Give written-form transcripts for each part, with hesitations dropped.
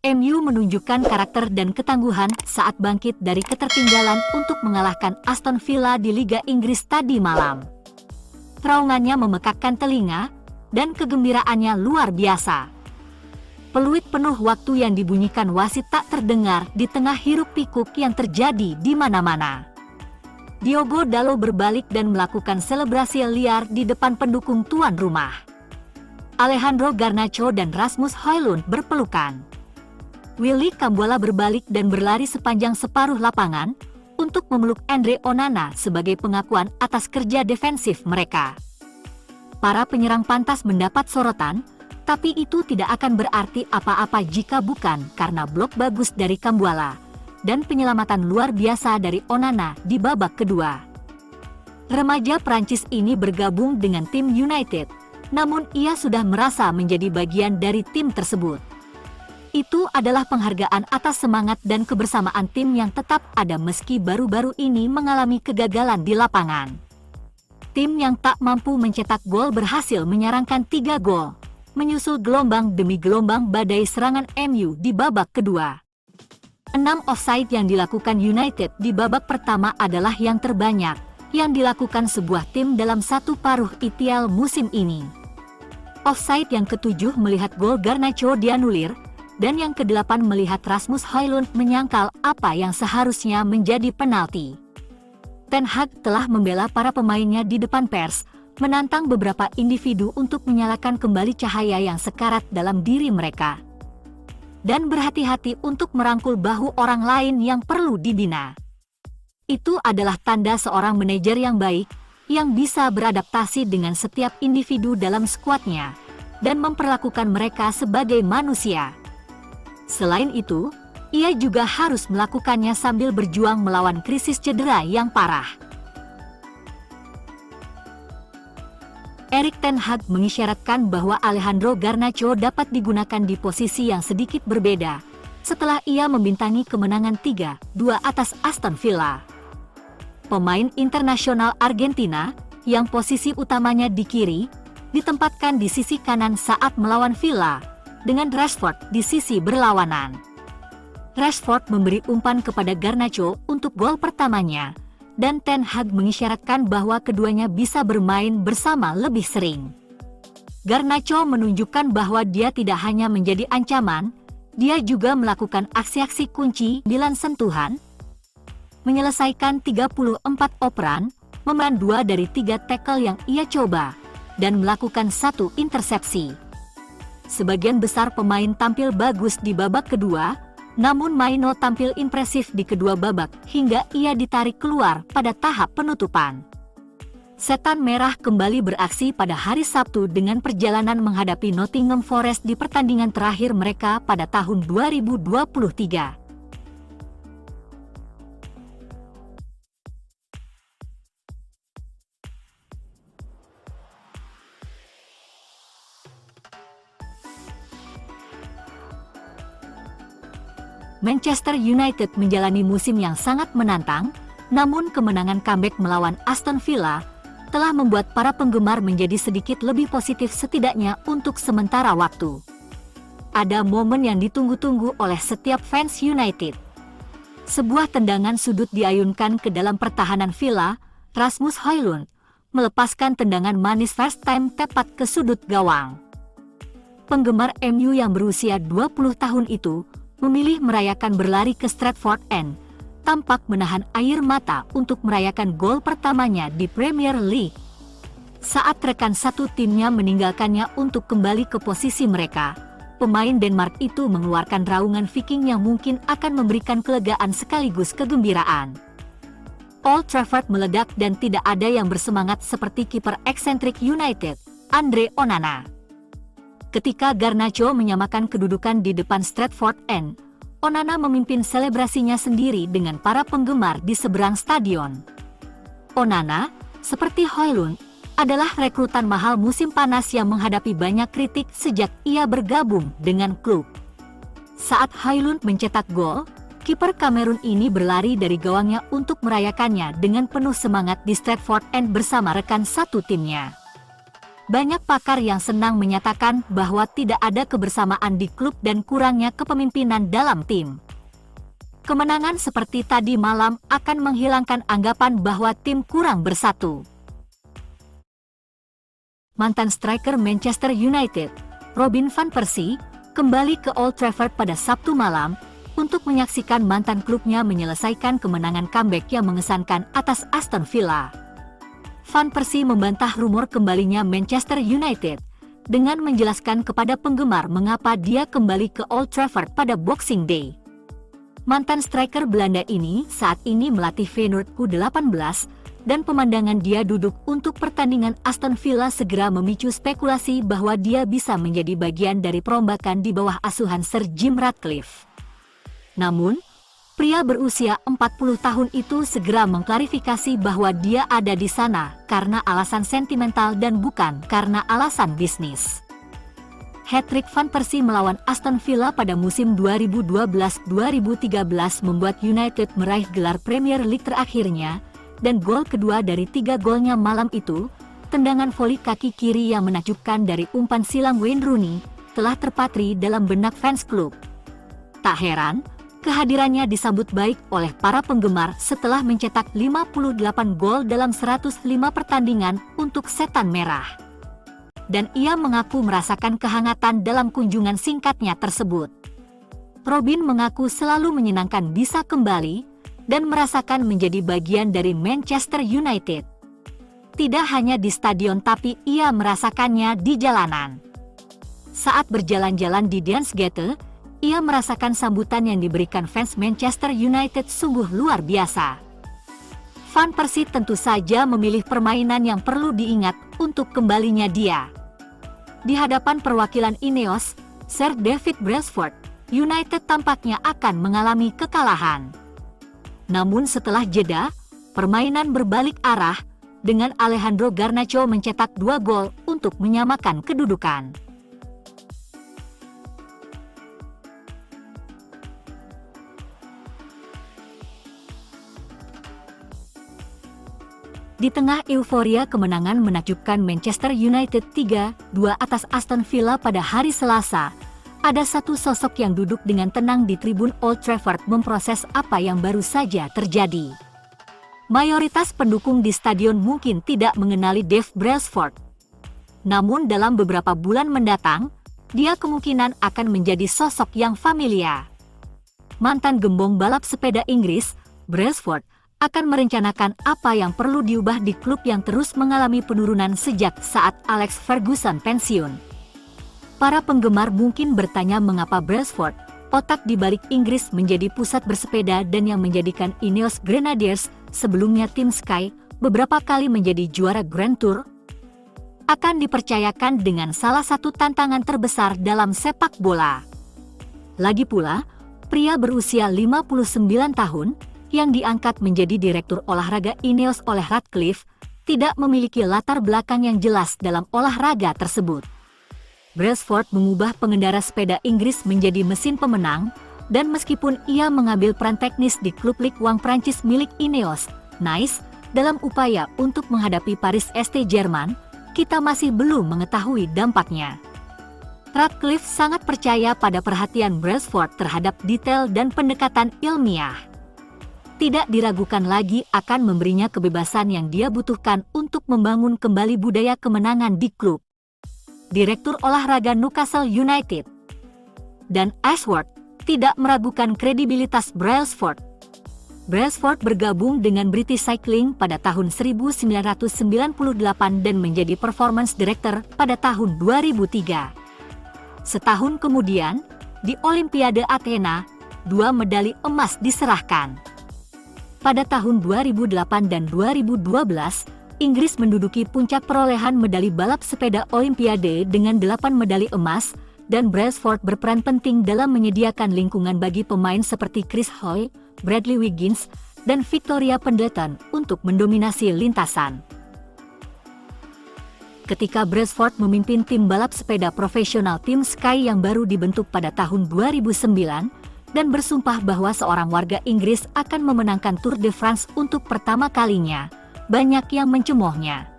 MU menunjukkan karakter dan ketangguhan saat bangkit dari ketertinggalan untuk mengalahkan Aston Villa di Liga Inggris tadi malam. Raungannya memekakkan telinga, dan kegembiraannya luar biasa. Peluit penuh waktu yang dibunyikan wasit tak terdengar di tengah hiruk-pikuk yang terjadi di mana-mana. Diogo Dalot berbalik dan melakukan selebrasi liar di depan pendukung tuan rumah. Alejandro Garnacho dan Rasmus Højlund berpelukan. Willy Cambuala berbalik dan berlari sepanjang separuh lapangan untuk memeluk Andre Onana sebagai pengakuan atas kerja defensif mereka. Para penyerang pantas mendapat sorotan, tapi itu tidak akan berarti apa-apa jika bukan karena blok bagus dari Cambuala dan penyelamatan luar biasa dari Onana di babak kedua. Remaja Prancis ini bergabung dengan tim United, namun ia sudah merasa menjadi bagian dari tim tersebut. Itu adalah penghargaan atas semangat dan kebersamaan tim yang tetap ada meski baru-baru ini mengalami kegagalan di lapangan. Tim yang tak mampu mencetak gol berhasil menyarangkan 3 gol, menyusul gelombang demi gelombang badai serangan MU di babak kedua. 6 offside yang dilakukan United di babak pertama adalah yang terbanyak yang dilakukan sebuah tim dalam satu paruh IPL musim ini. Offside yang ke-7 melihat gol Garnacho dianulir, dan yang ke-8 melihat Rasmus Højlund menyangkal apa yang seharusnya menjadi penalti. Ten Hag telah membela para pemainnya di depan pers, menantang beberapa individu untuk menyalakan kembali cahaya yang sekarat dalam diri mereka. Dan berhati-hati untuk merangkul bahu orang lain yang perlu dibina. Itu adalah tanda seorang manajer yang baik, yang bisa beradaptasi dengan setiap individu dalam skuadnya, dan memperlakukan mereka sebagai manusia. Selain itu, ia juga harus melakukannya sambil berjuang melawan krisis cedera yang parah. Erik ten Hag mengisyaratkan bahwa Alejandro Garnacho dapat digunakan di posisi yang sedikit berbeda, setelah ia membintangi kemenangan 3-2 atas Aston Villa. Pemain internasional Argentina, yang posisi utamanya di kiri, ditempatkan di sisi kanan saat melawan Villa, dengan Rashford di sisi berlawanan. Rashford memberi umpan kepada Garnacho untuk gol pertamanya, dan Ten Hag mengisyaratkan bahwa keduanya bisa bermain bersama lebih sering. Garnacho menunjukkan bahwa dia tidak hanya menjadi ancaman, dia juga melakukan aksi-aksi kunci bilan sentuhan, menyelesaikan 34 operan, memeran 2 dari 3 tackle yang ia coba, dan melakukan 1 intersepsi. Sebagian besar pemain tampil bagus di babak kedua, namun Maino tampil impresif di kedua babak hingga ia ditarik keluar pada tahap penutupan. Setan Merah kembali beraksi pada hari Sabtu dengan perjalanan menghadapi Nottingham Forest di pertandingan terakhir mereka pada tahun 2023. Manchester United menjalani musim yang sangat menantang, namun kemenangan comeback melawan Aston Villa telah membuat para penggemar menjadi sedikit lebih positif setidaknya untuk sementara waktu. Ada momen yang ditunggu-tunggu oleh setiap fans United. Sebuah tendangan sudut diayunkan ke dalam pertahanan Villa, Rasmus Højlund melepaskan tendangan manis first time tepat ke sudut gawang. Penggemar MU yang berusia 20 tahun itu memilih merayakan berlari ke Stratford End, tampak menahan air mata untuk merayakan gol pertamanya di Premier League. Saat rekan satu timnya meninggalkannya untuk kembali ke posisi mereka, pemain Denmark itu mengeluarkan raungan Viking yang mungkin akan memberikan kelegaan sekaligus kegembiraan. Old Trafford meledak dan tidak ada yang bersemangat seperti kiper eksentrik United, Andre Onana. Ketika Garnacho menyamakan kedudukan di depan Stratford End, Onana memimpin selebrasinya sendiri dengan para penggemar di seberang stadion. Onana, seperti Højlund, adalah rekrutan mahal musim panas yang menghadapi banyak kritik sejak ia bergabung dengan klub. Saat Højlund mencetak gol, kiper Kamerun ini berlari dari gawangnya untuk merayakannya dengan penuh semangat di Stratford End bersama rekan satu timnya. Banyak pakar yang senang menyatakan bahwa tidak ada kebersamaan di klub dan kurangnya kepemimpinan dalam tim. Kemenangan seperti tadi malam akan menghilangkan anggapan bahwa tim kurang bersatu. Mantan striker Manchester United, Robin van Persie, kembali ke Old Trafford pada Sabtu malam untuk menyaksikan mantan klubnya menyelesaikan kemenangan comeback yang mengesankan atas Aston Villa. Van Persie membantah rumor kembalinya Manchester United dengan menjelaskan kepada penggemar mengapa dia kembali ke Old Trafford pada Boxing Day. Mantan striker Belanda ini saat ini melatih Feyenoord U18 dan pemandangan dia duduk untuk pertandingan Aston Villa segera memicu spekulasi bahwa dia bisa menjadi bagian dari perombakan di bawah asuhan Sir Jim Ratcliffe. Namun, pria berusia 40 tahun itu segera mengklarifikasi bahwa dia ada di sana karena alasan sentimental dan bukan karena alasan bisnis. Hat-trick Van Persie melawan Aston Villa pada musim 2012-2013 membuat United meraih gelar Premier League terakhirnya, dan gol kedua dari 3 golnya malam itu, tendangan voli kaki kiri yang menakjubkan dari umpan silang Wayne Rooney, telah terpatri dalam benak fans klub. Tak heran, kehadirannya disambut baik oleh para penggemar setelah mencetak 58 gol dalam 105 pertandingan untuk Setan Merah. Dan ia mengaku merasakan kehangatan dalam kunjungan singkatnya tersebut. Robin mengaku selalu menyenangkan bisa kembali dan merasakan menjadi bagian dari Manchester United. Tidak hanya di stadion tapi ia merasakannya di jalanan. Saat berjalan-jalan di Dansgate, ia merasakan sambutan yang diberikan fans Manchester United sungguh luar biasa. Van Persie tentu saja memilih permainan yang perlu diingat untuk kembalinya dia. Di hadapan perwakilan Ineos, Sir David Brailsford, United tampaknya akan mengalami kekalahan. Namun setelah jeda, permainan berbalik arah dengan Alejandro Garnacho mencetak 2 gol untuk menyamakan kedudukan. Di tengah euforia kemenangan menakjubkan Manchester United 3-2 atas Aston Villa pada hari Selasa, ada satu sosok yang duduk dengan tenang di tribun Old Trafford memproses apa yang baru saja terjadi. Mayoritas pendukung di stadion mungkin tidak mengenali Dave Brailsford. Namun dalam beberapa bulan mendatang, dia kemungkinan akan menjadi sosok yang familiar. Mantan gembong balap sepeda Inggris, Brailsford akan merencanakan apa yang perlu diubah di klub yang terus mengalami penurunan sejak saat Alex Ferguson pensiun. Para penggemar mungkin bertanya mengapa Brailsford, otak di balik Inggris menjadi pusat bersepeda dan yang menjadikan Ineos Grenadiers, sebelumnya tim Sky, beberapa kali menjadi juara Grand Tour, akan dipercayakan dengan salah satu tantangan terbesar dalam sepak bola. Lagi pula, pria berusia 59 tahun, yang diangkat menjadi direktur olahraga Ineos oleh Ratcliffe, tidak memiliki latar belakang yang jelas dalam olahraga tersebut. Brailsford mengubah pengendara sepeda Inggris menjadi mesin pemenang, dan meskipun ia mengambil peran teknis di klub Ligue 1 Prancis milik Ineos, Nice, dalam upaya untuk menghadapi Paris St-Germain, kita masih belum mengetahui dampaknya. Ratcliffe sangat percaya pada perhatian Brailsford terhadap detail dan pendekatan ilmiah. Tidak diragukan lagi akan memberinya kebebasan yang dia butuhkan untuk membangun kembali budaya kemenangan di klub. Direktur olahraga Newcastle United dan Ashworth tidak meragukan kredibilitas Brailsford. Brailsford bergabung dengan British Cycling pada tahun 1998 dan menjadi Performance Director pada tahun 2003. Setahun kemudian, di Olimpiade Athena, 2 medali emas diserahkan. Pada tahun 2008 dan 2012, Inggris menduduki puncak perolehan medali balap sepeda Olimpiade dengan 8 medali emas, dan Brailsford berperan penting dalam menyediakan lingkungan bagi pemain seperti Chris Hoy, Bradley Wiggins, dan Victoria Pendleton untuk mendominasi lintasan. Ketika Brailsford memimpin tim balap sepeda profesional tim Sky yang baru dibentuk pada tahun 2009, dan bersumpah bahwa seorang warga Inggris akan memenangkan Tour de France untuk pertama kalinya, banyak yang mencemoohnya.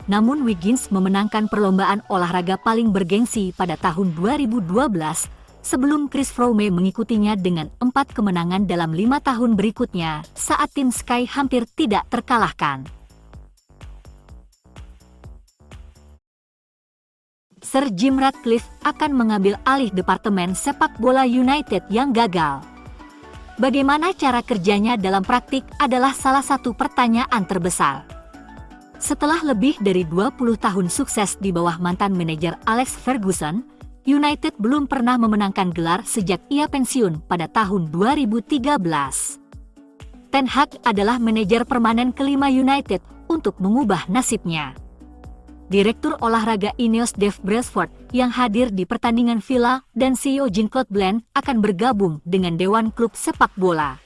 Namun Wiggins memenangkan perlombaan olahraga paling bergengsi pada tahun 2012 sebelum Chris Froome mengikutinya dengan 4 kemenangan dalam 5 tahun berikutnya saat tim Sky hampir tidak terkalahkan. Sir Jim Ratcliffe akan mengambil alih Departemen Sepak Bola United yang gagal. Bagaimana cara kerjanya dalam praktik adalah salah satu pertanyaan terbesar. Setelah lebih dari 20 tahun sukses di bawah mantan manajer Alex Ferguson, United belum pernah memenangkan gelar sejak ia pensiun pada tahun 2013. Ten Hag adalah manajer permanen kelima United untuk mengubah nasibnya. Direktur olahraga Ineos Dave Brailsford yang hadir di pertandingan Villa dan CEO Jean-Claude Blanc akan bergabung dengan Dewan Klub Sepak Bola.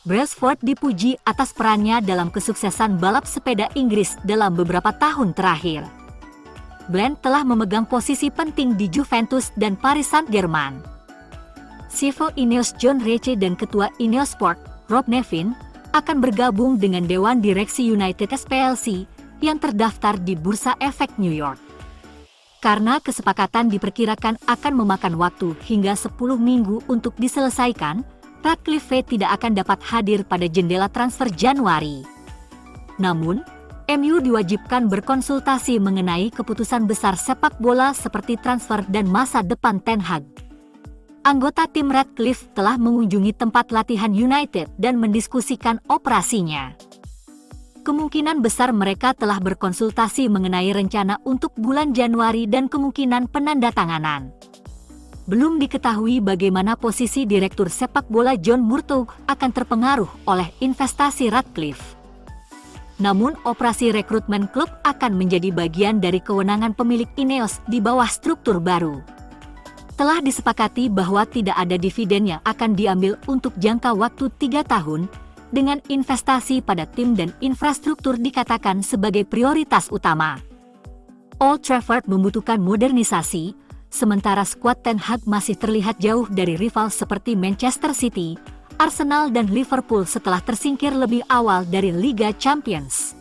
Brailsford dipuji atas perannya dalam kesuksesan balap sepeda Inggris dalam beberapa tahun terakhir. Blanc telah memegang posisi penting di Juventus dan Paris Saint-Germain. CEO Ineos John Ritchie dan Ketua Ineos Sport, Rob Nevin, akan bergabung dengan Dewan Direksi United SPLC yang terdaftar di Bursa Efek New York. Karena kesepakatan diperkirakan akan memakan waktu hingga 10 minggu untuk diselesaikan, Ratcliffe tidak akan dapat hadir pada jendela transfer Januari. Namun, MU diwajibkan berkonsultasi mengenai keputusan besar sepak bola seperti transfer dan masa depan Ten Hag. Anggota tim Ratcliffe telah mengunjungi tempat latihan United dan mendiskusikan operasinya. Kemungkinan besar mereka telah berkonsultasi mengenai rencana untuk bulan Januari dan kemungkinan penandatanganan. Belum diketahui bagaimana posisi Direktur Sepak Bola John Murtough akan terpengaruh oleh investasi Ratcliffe. Namun operasi rekrutmen klub akan menjadi bagian dari kewenangan pemilik Ineos di bawah struktur baru. Telah disepakati bahwa tidak ada dividen yang akan diambil untuk jangka waktu 3 tahun, dengan investasi pada tim dan infrastruktur dikatakan sebagai prioritas utama. Old Trafford membutuhkan modernisasi, sementara skuad Ten Hag masih terlihat jauh dari rival seperti Manchester City, Arsenal dan Liverpool setelah tersingkir lebih awal dari Liga Champions.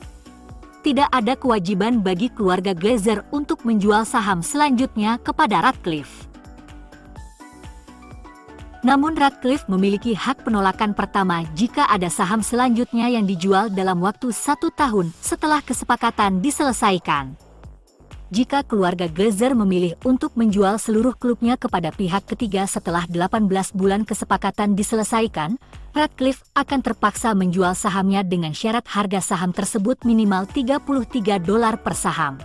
Tidak ada kewajiban bagi keluarga Glazer untuk menjual saham selanjutnya kepada Ratcliffe. Namun Ratcliffe memiliki hak penolakan pertama jika ada saham selanjutnya yang dijual dalam waktu 1 tahun setelah kesepakatan diselesaikan. Jika keluarga Glazer memilih untuk menjual seluruh klubnya kepada pihak ketiga setelah 18 bulan kesepakatan diselesaikan, Ratcliffe akan terpaksa menjual sahamnya dengan syarat harga saham tersebut minimal $33 per saham.